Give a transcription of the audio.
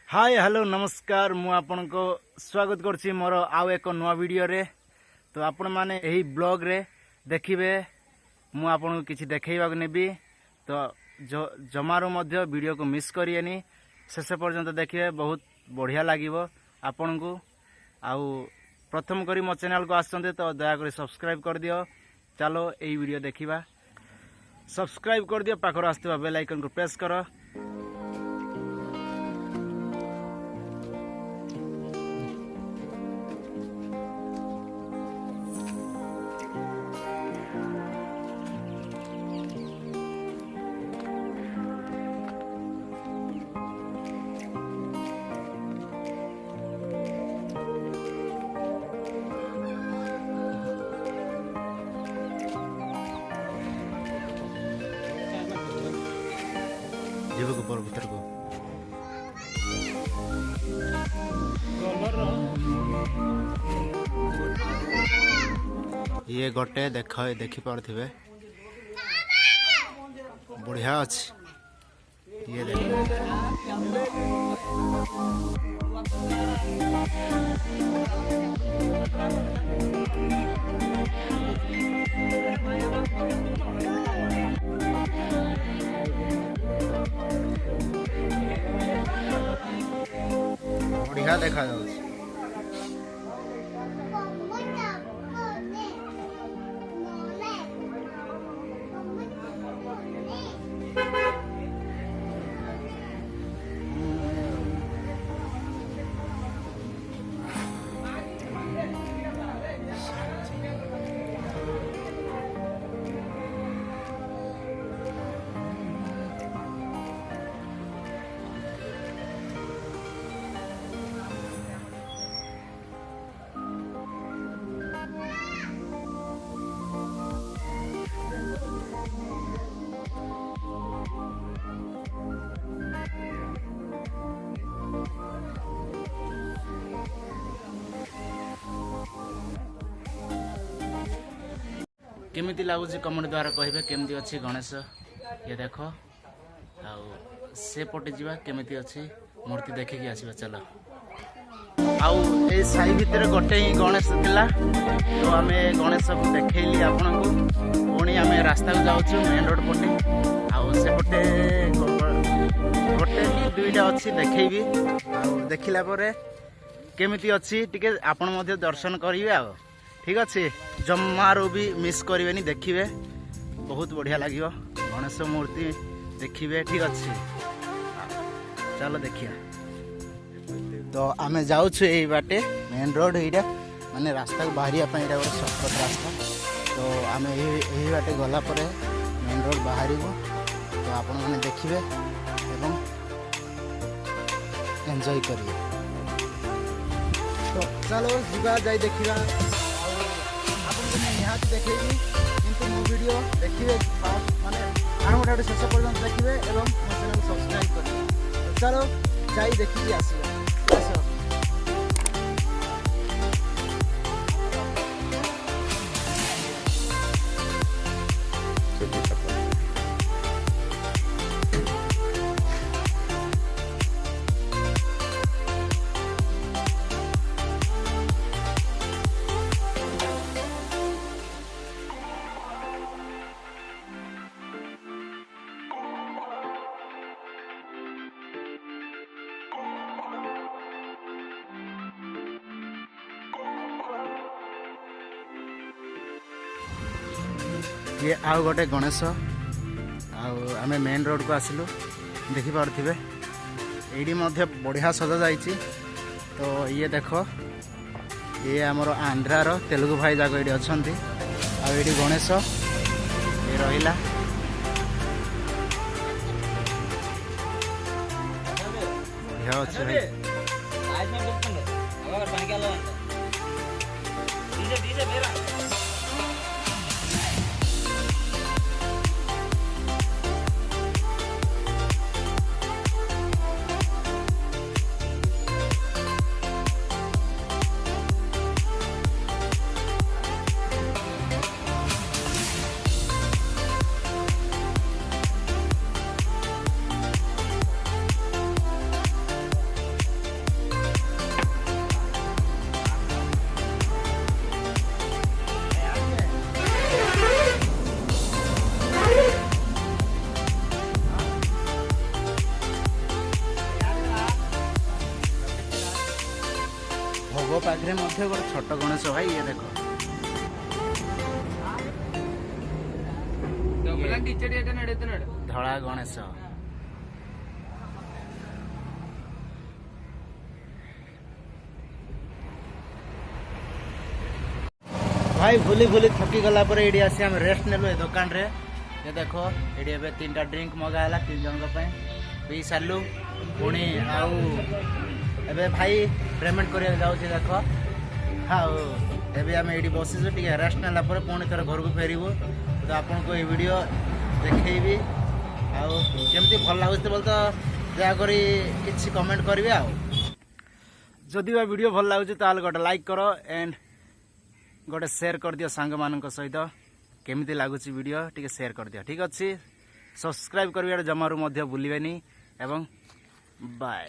Hi hello नमस्कार मु आपन को स्वागत करछि मोर आउ एक नवा वीडियो रे। तो आपण माने एही ब्लॉग रे देखिबे मु आपन को किछि देखैबा नेबी। तो जमारो मध्य वीडियो को मिस करियेनी, शेष पर्यंत देखिए, बहुत बढ़िया लागिवो आपन को। आउ प्रथम करी मो चैनल को आसते तो दया करी सब्सक्राइब कर दियो। चलो एही वीडियो देखिबा। सब्सक्राइब कर दियो, पाखर आस्थिबा बेल आइकन को प्रेस करो। जीव को भीतर को ये गोटे देखी पारे बढ़िया अच्छे। ये बढ़िया देखा जाउछ। केमिति लगुच कमेंट द्वारा कहे केमती अच्छी गणेश। ये देख आउ से पटे जावा केमिति अच्छी मूर्ति देखिकी आसवा। चलो आउ ए साई भितर गोटे ही गणेश थिला, तो आम गणेश को देखली आपन को। पुणी आम रास्ता को जाऊँ मेन रोड पटे। आउ से पटे गोटे ही दुईटा अच्छी देखी। आउ देखला परे केमिति अच्छी टिके आपन मध्य दर्शन करिवे। आ ठीक अच्छे, जमारो भी मिस करें, देखिए बहुत बढ़िया लगे गणेश मूर्ति देखिए। ठीक अच्छे, चलो देखिए। तो आम जाऊँ ये बाटे मेन रोड यहाँ माने रास्ता को बाहर गोटे सर्टकट रास्ता। तो आम यही बाटे गला मेन रोड बाहर। तो आपण मैंने देखिए एवं एंजॉय करिए। तो चलो जीवा जाई देखिए। निहाती देखेगी किंतु मो वीडियो देखिए फास्ट माने आरंभ ठार शेष पर्यंत देखिए एवं मो चैनल को सब्सक्राइब करिए। तो चलो जाई देखिए आसिए। ये आउ गोटे गणेश। आम मेन रोड को आसिलु, देखिपे ये बढ़िया सजा जाइए। तो ये देख ये आमर आंध्रार तेलुगु भाई जाक ये अच्छा। आड़ी गणेश ये रहा। बढ़िया अच्छे भाई। ମୋ ପାଖରେ ମଧ୍ୟ ଗୋଟେ ଛୋଟ ଗଣେଶ ଭାଇ ଇଏ ଦେଖ ଧଳା ଗଣେଶ भाई भूली भूली थकी गला पर एडी आसी हम रेस्ट नेलु ए दुकान रे ये देखो एडी एबे 3टा ड्रिंक मगाला 3 जन पे पी सारलु पुणी आउ एबे भाई पेमेंट करिया जाउ छै देखो हाउ एबे हम एडी बसिसु टिके रेस्ट नेला पर पुणी थर घर को फेरिबो तो आपन को ए वीडियो देखैबी आउ केमती भल लागुते बोल तो दया करी किछि कमेंट करबे आउ जदि बा वीडियो भल लागु छै ताल गोटे लाइक करो एंड गोटे शेयर कर दियो सांग मान सहित केमिति लगुच वीडियो टी शेयर कर दियो ठीक अच्छे सब्सक्राइब कर जमारू भूलिबेनी एवं बाय।